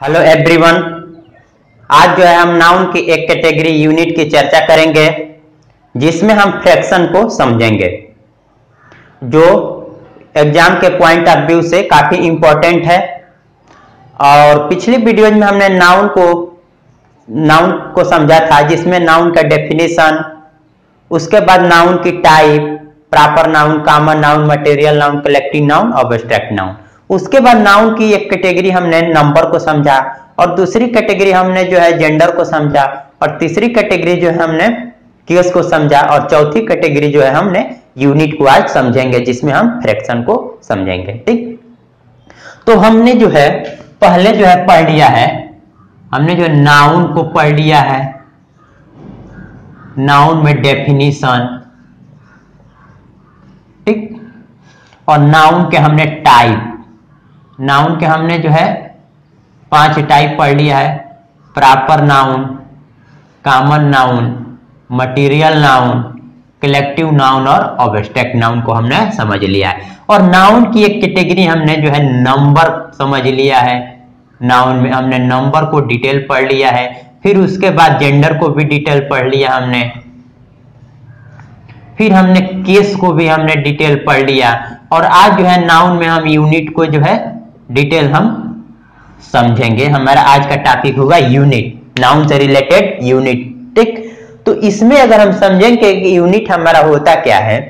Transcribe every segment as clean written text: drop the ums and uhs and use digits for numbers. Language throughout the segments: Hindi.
Hello everyone. आज जो है हम नाउन की एक कैटेगरी यूनिट की चर्चा करेंगे जिसमें हम फ्रैक्शन को समझेंगे, जो एग्जाम के पॉइंट ऑफ व्यू से काफी इंपॉर्टेंट है। और पिछली वीडियो में हमने नाउन को समझा था, जिसमें नाउन का डेफिनेशन, उसके बाद नाउन की type, proper noun, common noun, material noun, collective noun और एब्स्ट्रैक्ट नाउन। उसके बाद नाउन की एक कैटेगरी हमने नंबर को समझा, और दूसरी कैटेगरी हमने जो है जेंडर को समझा, और तीसरी कैटेगरी जो है हमने केस को समझा, और चौथी कैटेगरी जो है हमने यूनिट को आज समझेंगे, जिसमें हम फ्रैक्शन को समझेंगे। ठीक, तो हमने जो है पहले जो है पढ़ लिया है, हमने जो नाउन को पढ़ लिया है, नाउन में डेफिनेशन, ठीक, और नाउन के हमने टाइप, नाउन के हमने जो है 5 टाइप पढ़ लिया है, proper noun, common noun, material noun, collective noun और एब्स्ट्रैक्ट नाउन को हमने समझ लिया है। और नाउन की एक कैटेगरी हमने जो है नंबर समझ लिया है, नाउन में हमने नंबर को डिटेल पढ़ लिया है। फिर उसके बाद जेंडर को भी डिटेल पढ़ लिया हमने, फिर हमने केस को भी हमने डिटेल पढ़ लिया, और आज जो है नाउन में हम यूनिट को जो है डिटेल हम समझेंगे। हमारा आज का टॉपिक होगा यूनिट, नाउन से रिलेटेड यूनिट। ठीक, तो इसमें अगर हम समझेंगे कि यूनिट हमारा होता क्या है,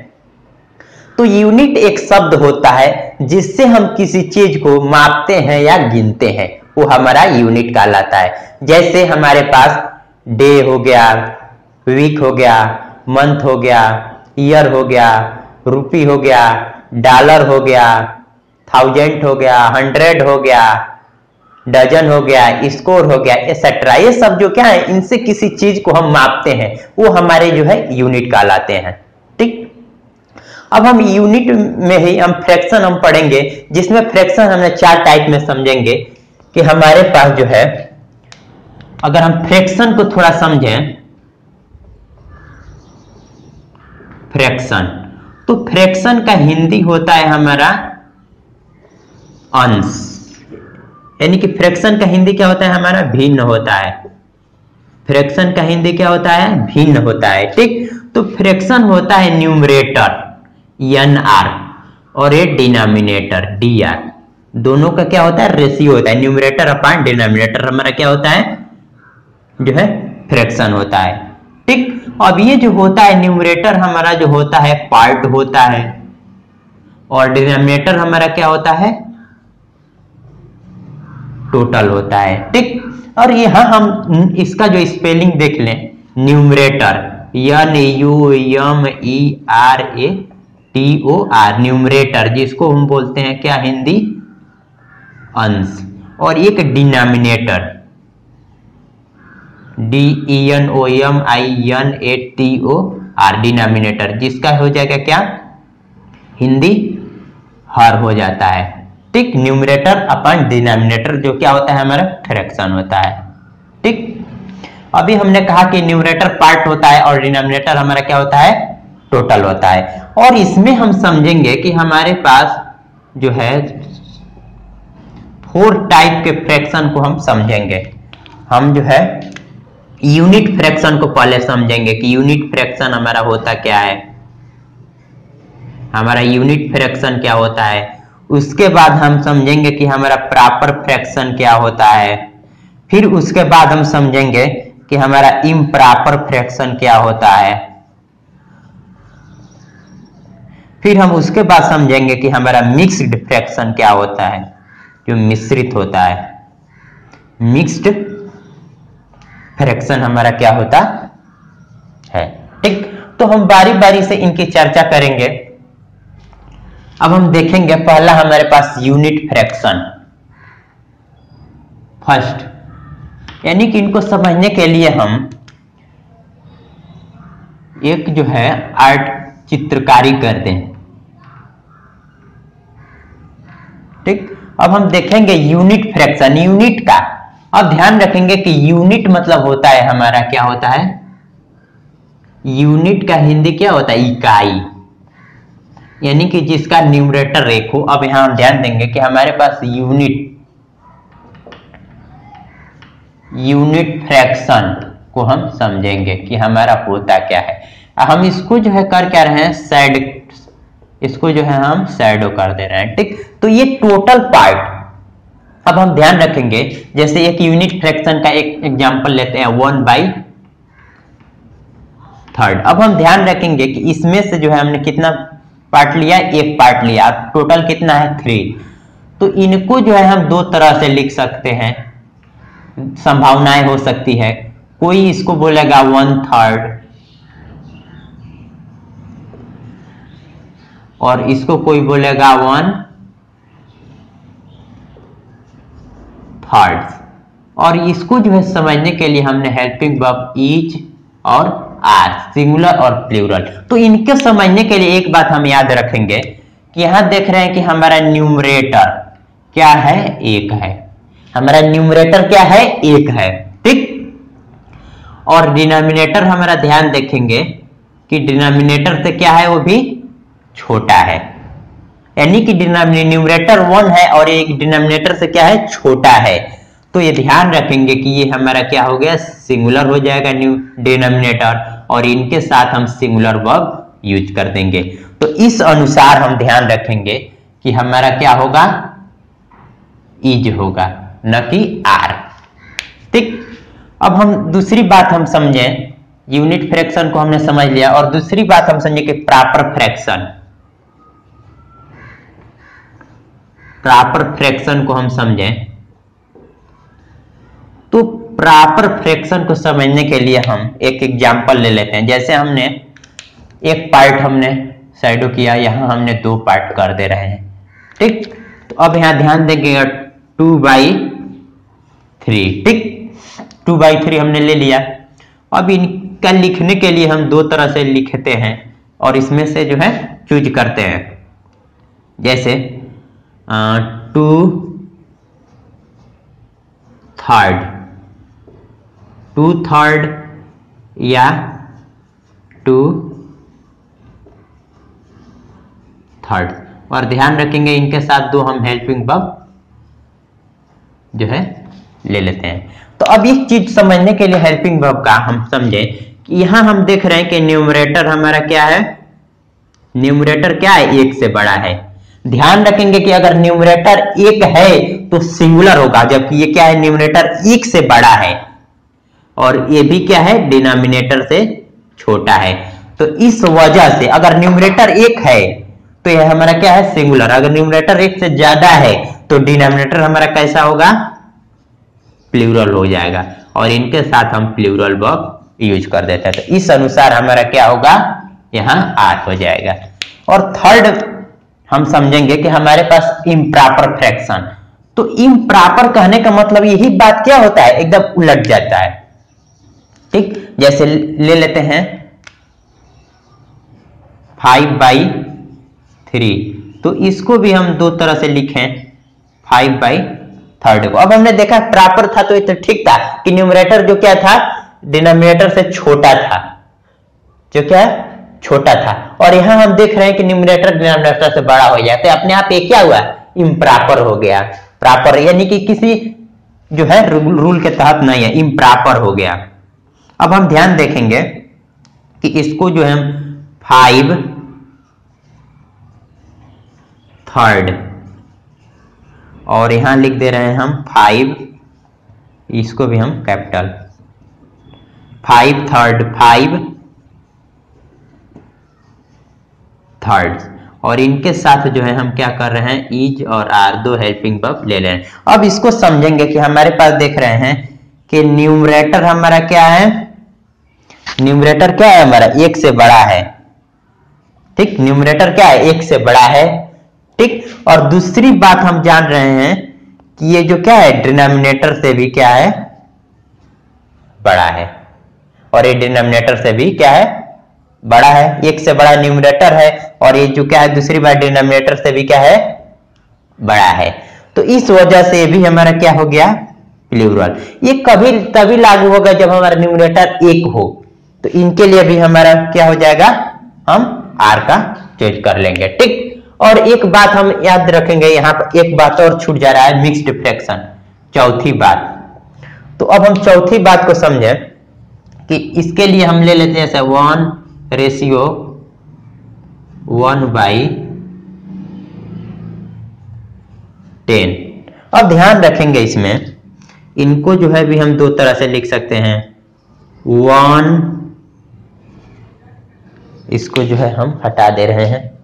तो यूनिट एक शब्द होता है जिससे हम किसी चीज को मापते हैं या गिनते हैं, वो हमारा यूनिट कहलाता है। जैसे हमारे पास डे हो गया, वीक हो गया, मंथ हो गया, ईयर हो गया, रुपी हो गया, डॉलर हो गया, 1000 हो गया, 100 हो गया, डजन हो गया, स्कोर हो गया, एक्सेट्रा। ये सब जो क्या है, इनसे किसी चीज को हम मापते हैं, वो हमारे जो है यूनिट कहलाते हैं। ठीक, अब हम यूनिट में ही हम फ्रैक्शन हम पढ़ेंगे, जिसमें फ्रैक्शन हमने 4 टाइप में समझेंगे। कि हमारे पास जो है, अगर हम फ्रैक्शन को थोड़ा समझें, फ्रैक्शन, तो फ्रैक्शन का हिंदी होता है हमारा अंश, यानी कि फ्रैक्शन का हिंदी क्या होता है हमारा, भिन्न होता है। फ्रैक्शन का हिंदी क्या होता है, भिन्न होता है। ठीक, तो फ्रैक्शन होता है न्यूमरेटर NR और ये डिनोमिनेटर DR, दोनों का क्या होता है, रेशियो होता है। न्यूमरेटर अपॉन डिनोमिनेटर हमारा क्या होता है, जो है फ्रैक्शन होता है। ठीक, अब ये जो होता है न्यूमरेटर हमारा जो होता है पार्ट होता है, और डिनोमिनेटर हमारा क्या होता है, टोटल होता है। ठीक, और यहां हम इसका जो स्पेलिंग देख लें, न्यूमरेटर NUMERATOR, न्यूमरेटर, जिसको हम बोलते हैं क्या हिंदी, अंश। और एक डिनोमिनेटर DENOMINATOR, डिनोमिनेटर, जिसका हो जाएगा क्या, हिंदी हर हो जाता है। ठीक, न्यूमरेटर अपॉन डिनोमिनेटर जो क्या होता है हमारा, फ्रैक्शन होता है। ठीक, अभी हमने कहा कि न्यूमरेटर पार्ट होता है और डिनोमिनेटर हमारा क्या होता है, टोटल होता है। और इसमें हम समझेंगे कि हमारे पास जो है 4 टाइप के फ्रैक्शन को हम समझेंगे। हम जो है यूनिट फ्रैक्शन को पहले समझेंगे कि यूनिट फ्रैक्शन हमारा होता क्या है, हमारा यूनिट फ्रैक्शन क्या होता है। उसके बाद हम समझेंगे कि हमारा प्रॉपर फ्रैक्शन क्या होता है। फिर उसके बाद हम समझेंगे कि हमारा इम्प्रॉपर फ्रैक्शन क्या होता है। फिर हम उसके बाद समझेंगे कि हमारा मिक्स्ड फ्रैक्शन क्या होता है, जो मिश्रित होता है। मिक्स्ड फ्रैक्शन हमारा क्या होता है। ठीक, तो हम बारी बारी से इनकी चर्चा करेंगे। अब हम देखेंगे पहला हमारे पास यूनिट फ्रैक्शन फर्स्ट, यानी कि इनको समझने के लिए हम एक जो है आर्ट चित्रकारी करते हैं। ठीक, अब हम देखेंगे यूनिट फ्रैक्शन, यूनिट का। अब ध्यान रखेंगे कि यूनिट मतलब होता है हमारा क्या होता है, यूनिट का हिंदी क्या होता है, इकाई, यानी कि जिसका न्यूमरेटर एक हो। अब यहां हम ध्यान देंगे कि हमारे पास यूनिट यूनिट फ्रैक्शन को हम समझेंगे कि हमारा होता क्या है। हम इसको जो है कर क्या रहे हैं, साइड, इसको जो है हम शैडो कर दे रहे हैं, ठीक। तो ये टोटल पार्ट अब हम ध्यान रखेंगे, जैसे एक यूनिट फ्रैक्शन का एक एग्जांपल लेते हैं 1/3। अब हम ध्यान रखेंगे कि इसमें से जो है हमने कितना पार्ट लिया, एक पार्ट लिया, टोटल कितना है 3। तो इनको जो है हम दो तरह से लिख सकते हैं, संभावनाएं हो सकती है। कोई इसको बोलेगा 1/3 और इसको कोई बोलेगा 1/3। और इसको जो है समझने के लिए हमने हेल्पिंग वर्ब इज और आर, सिंगुलर और प्लूरल। तो इनको समझने के लिए एक बात हम याद रखेंगे कि यहां देख रहे हैं कि हमारा न्यूमरेटर क्या है, एक है। हमारा न्यूमरेटर क्या है, एक है, ठीक। और डिनोमिनेटर हमारा ध्यान देखेंगे कि डिनोमिनेटर से क्या है, वो भी छोटा है, यानी कि न्यूमरेटर 1 है और एक डिनोमिनेटर से क्या है, छोटा है। तो ये ध्यान रखेंगे कि ये हमारा क्या हो गया, सिंगुलर हो जाएगा डिनोमिनेटर, और इनके साथ हम सिंगुलर वर्ब यूज कर देंगे। तो इस अनुसार हम ध्यान रखेंगे कि हमारा क्या होगा, इज होगा, न कि आर, ठीक। अब हम दूसरी बात हम समझें, यूनिट फ्रैक्शन को हमने समझ लिया, और दूसरी बात हम समझे कि प्रॉपर फ्रैक्शन, प्रॉपर फ्रैक्शन को हम समझें। तो प्रॉपर फ्रैक्शन को समझने के लिए हम एक एग्जांपल ले लेते हैं। जैसे हमने एक पार्ट हमने शैडो किया, यहां हमने दो पार्ट कर दे रहे हैं, ठीक। तो अब यहां ध्यान देंगे 2/3, ठीक। 2/3 हमने ले लिया। अब इनका लिखने के लिए हम दो तरह से लिखते हैं और इसमें से जो है चूज करते हैं। जैसे 2/3 या 2/3, और ध्यान रखेंगे इनके साथ दो हम हेल्पिंग वर्ब जो है ले लेते हैं। तो अब एक चीज समझने के लिए हेल्पिंग वर्ब का हम समझे कि यहां हम देख रहे हैं कि न्यूमरेटर हमारा क्या है, न्यूमरेटर क्या है, एक से बड़ा है। ध्यान रखेंगे कि अगर न्यूमरेटर एक है तो सिंगुलर होगा, जबकि ये क्या है, न्यूमरेटर एक से बड़ा है, और ये भी क्या है, डिनोमिनेटर से छोटा है। तो इस वजह से अगर न्यूमरेटर एक है तो यह हमारा क्या है, सिंगुलर। अगर न्यूमरेटर एक से ज्यादा है तो डिनोमिनेटर हमारा कैसा होगा, प्लूरल हो जाएगा, और इनके साथ हम प्लूरल वर्ब यूज कर देते हैं। तो इस अनुसार हमारा क्या होगा, यहां आर हो जाएगा। और थर्ड हम समझेंगे कि हमारे पास इम्प्रॉपर फ्रैक्शन। तो इम्प्रॉपर कहने का मतलब यही बात क्या होता है, एकदम उलट जाता है, ठीक। जैसे ले लेते हैं 5/3, तो इसको भी हम दो तरह से लिखें 5/3 को। अब हमने देखा प्रॉपर था तो ये तो ठीक था कि न्यूमरेटर जो क्या था, डिनोमिनेटर से छोटा था, जो क्या छोटा था, और यहां हम देख रहे हैं कि न्यूमरेटर डिनोमिनेटर से बड़ा हो जाए, तो अपने आप ये क्या हुआ, इम्प्रॉपर हो गया। प्रॉपर यानी कि किसी जो है रूल के तहत नहीं है, इम्प्रॉपर हो गया। अब हम ध्यान देखेंगे कि इसको जो है 5/3 और यहां लिख दे रहे हैं हम 5, इसको भी हम कैपिटल 5/3 और इनके साथ जो है हम क्या कर रहे हैं, इज और आर, दो हेल्पिंग वर्ब ले रहे हैं। अब इसको समझेंगे कि हमारे पास देख रहे हैं कि न्यूमरेटर हमारा क्या है, न्यूमरेटर क्या है हमारा, एक से बड़ा है, ठीक। न्यूमरेटर क्या है, एक से बड़ा है, ठीक। और दूसरी बात हम जान रहे हैं कि ये जो क्या है, डिनोमिनेटर से भी क्या है, बड़ा है, और ये डिनोमिनेटर से भी क्या है, बड़ा है। एक से बड़ा न्यूमरेटर है और ये जो क्या है, दूसरी बार डिनोमिनेटर से भी क्या है, बड़ा है। तो इस वजह से ये भी हमारा क्या हो गया, प्लूरल। ये कभी तभी लागू होगा जब हमारा न्यूमरेटर एक हो, तो इनके लिए भी हमारा क्या हो जाएगा, हम आर का चूज कर लेंगे, ठीक। और एक बात हम याद रखेंगे, यहां पर एक बात और छूट जा रहा है, मिक्स्ड फ्रैक्शन, चौथी बात। तो अब हम चौथी बात को समझे कि इसके लिए हम ले लेते हैं जैसे 1:1/10। अब ध्यान रखेंगे इसमें इनको जो है भी हम दो तरह से लिख सकते हैं। 1 इसको जो है हम हटा दे रहे हैं,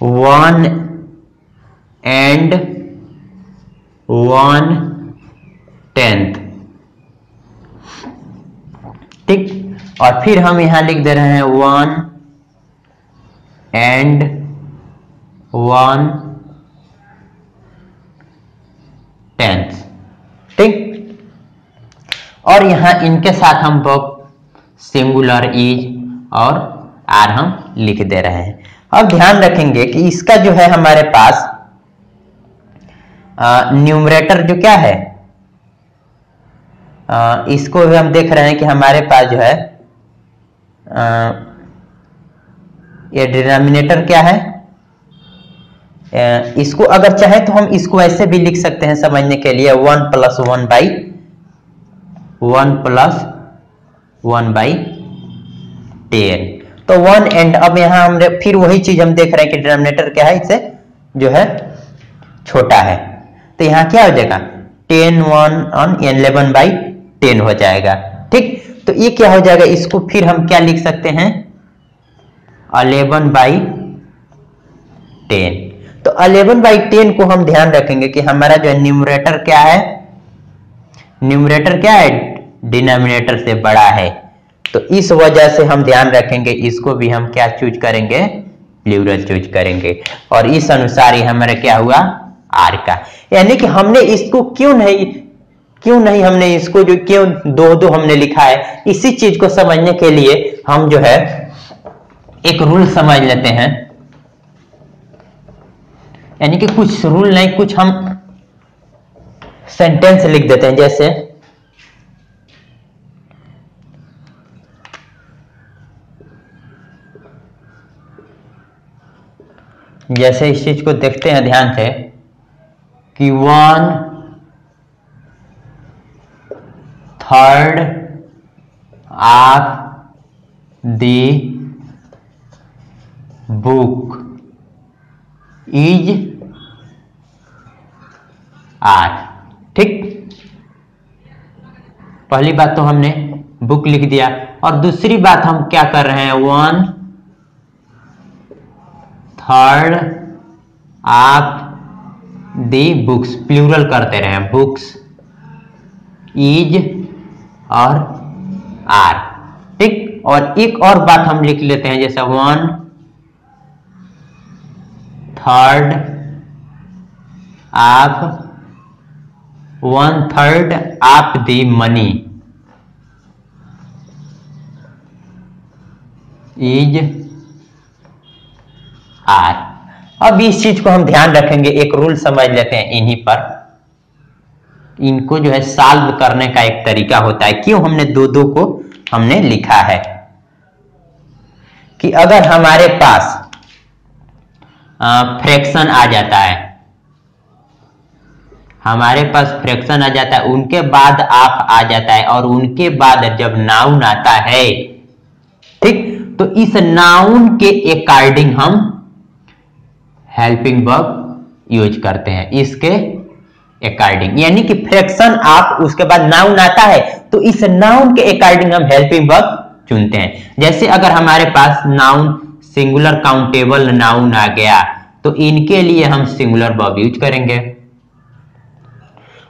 1/1/10, ठीक। और फिर हम यहां लिख दे रहे हैं 1/1/10, ठीक। और यहां इनके साथ हम सिंगुलर इज और आर हम लिख दे रहे हैं। अब ध्यान रखेंगे कि इसका जो है हमारे पास न्यूमरेटर जो क्या है, इसको भी हम देख रहे हैं कि हमारे पास जो है ये डिनोमिनेटर क्या है। इसको अगर चाहे तो हम इसको ऐसे भी लिख सकते हैं समझने के लिए 1 + 1/10। तो 1 एंड अब यहां हमने फिर वही चीज हम देख रहे हैं कि डिनोमिनेटर क्या है, इससे जो है छोटा है। तो यहां क्या हो जाएगा 11/10 हो जाएगा, ठीक। तो ये क्या हो जाएगा, इसको फिर हम क्या लिख सकते हैं 11/10। तो 11/10 को हम ध्यान रखेंगे कि हमारा जो है न्यूमरेटर क्या है, न्यूमरेटर क्या है डिनोमिनेटर से बड़ा है। तो इस वजह से हम ध्यान रखेंगे इसको भी हम क्या चूज करेंगे, प्लूरल चूज करेंगे। और इस अनुसार ही हमारा क्या हुआ आर का, यानी कि हमने इसको क्यों नहीं हमने इसको जो क्यों दो हमने लिखा है, इसी चीज को समझने के लिए हम जो है एक रूल समझ लेते हैं। यानी कि कुछ रूल नहीं, कुछ हम सेंटेंस लिख देते हैं। जैसे इस चीज को देखते हैं ध्यान से कि 1/3 of the book is are, ठीक। पहली बात तो हमने बुक लिख दिया, और दूसरी बात हम क्या कर रहे हैं 1/3 ऑफ दी बुक्स, प्लूरल करते रहे बुक्स इज और आर, ठीक। और एक और बात हम लिख लेते हैं जैसे 1/3 of the money is are. अब इस चीज को हम ध्यान रखेंगे, एक रूल समझ लेते हैं इन्हीं पर। इनको जो है सॉल्व करने का एक तरीका होता है। क्यों हमने दो को हमने लिखा है कि अगर हमारे पास फ्रैक्शन आ जाता है, हमारे पास फ्रैक्शन आ जाता है, उनके बाद आप आ जाता है, और उनके बाद जब नाउन आता है, ठीक, तो इस नाउन के अकॉर्डिंग हम हेल्पिंग वर्ब यूज करते हैं, इसके अकॉर्डिंग। यानी कि फ्रैक्शन आप उसके बाद नाउन आता है तो इस नाउन के अकॉर्डिंग हम हेल्पिंग वर्ब चुनते हैं। जैसे अगर हमारे पास नाउन सिंगुलर काउंटेबल नाउन आ गया तो इनके लिए हम सिंगुलर वर्ब यूज करेंगे।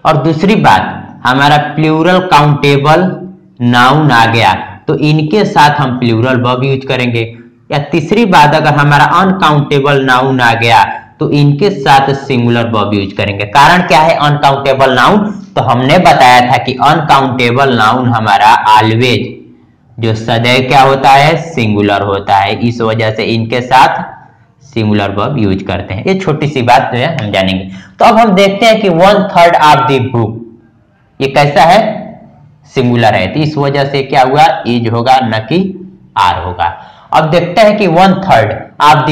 और दूसरी बात, हमारा प्लूरल काउंटेबल नाउन आ गया तो इनके साथ हम प्लूरल वर्ब यूज करेंगे। या तीसरी बात, अगर हमारा अनकाउंटेबल नाउन आ गया तो इनके साथ सिंगुलर वर्ब यूज करेंगे। कारण क्या है अनकाउंटेबल नाउन, तो हमने बताया था कि अनकाउंटेबल नाउन हमारा ऑलवेज जो सदैव क्या होता है सिंगुलर होता है, इस वजह से इनके साथ सिंगुलर वर्ब यूज करते हैं। ये छोटी सी बात जो है हम जानेंगे। तो अब हम देखते हैं कि 1/3 ऑफ द बुक ये कैसा है, सिंगुलर है, तो इस वजह से क्या हुआ इज होगा न कि आर होगा। अब देखते हैं कि 1/3 ऑफ द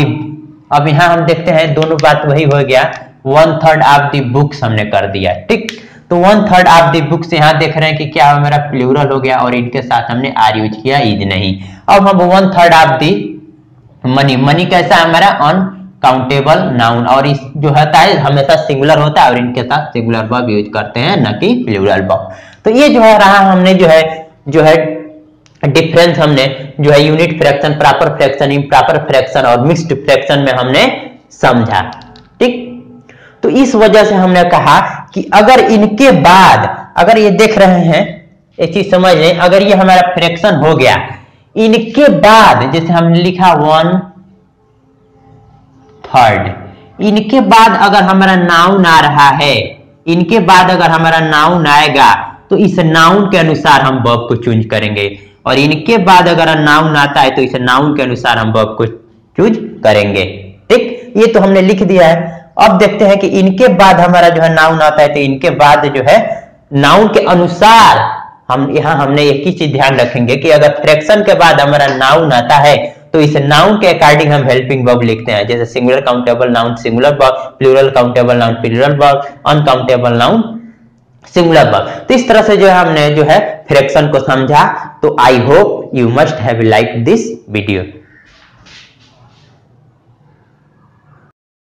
अब यहाँ हम देखते हैं दोनों बात वही हो गया, 1/3 ऑफ द बुक्स हमने कर दिया, ठीक। तो 1/3 ऑफ द बुक्स यहाँ देख रहे हैं कि क्या हमारा प्लूरल हो गया और इनके साथ हमने आर यूज किया, इज नहीं। अब हम 1/3 ऑफ द मनी, मनी कैसा हमारा अनकाउंटेबल नाउन, और इस जो होता है हमेशा सिंगुलर होता है और इनके साथ सिंगुलर वर्ब यूज करते हैं, न कि प्लूरल वर्ब। तो ये जो है रहा हमने जो है डिफरेंस हमने जो है unit fraction, proper fraction, improper fraction और मिक्स्ड फ्रैक्शन में हमने समझा, ठीक। तो इस वजह से हमने कहा कि अगर इनके बाद, अगर ये देख रहे हैं एक चीज समझ लें, अगर ये हमारा फ्रैक्शन हो गया, इनके बाद जैसे हमने लिखा 1/3, इनके बाद अगर हमारा नाउन आ रहा है, इनके बाद अगर हमारा नाउन आएगा तो इस नाउन के अनुसार हम वर्ब को चूज करेंगे, और इनके बाद अगर नाउन आता है तो इस नाउन के अनुसार हम वर्ब को चूज करेंगे, ठीक। ये तो हमने लिख दिया है। अब देखते हैं कि इनके बाद हमारा जो है नाउन आता है, तो इनके बाद जो है नाउन के अनुसार हम यहाँ हमने एक ही चीज ध्यान रखेंगे कि अगर फ्रैक्शन के बाद हमारा नाउन आता है तो इस नाउन के अकॉर्डिंग हम हेल्पिंग वर्ब लिखते हैं, जैसे singular countable noun singular verb, plural countable noun plural verb, uncountable noun singular verb. तो इस तरह से जो है हमने जो है फ्रैक्शन को समझा। तो I hope you must have like this video.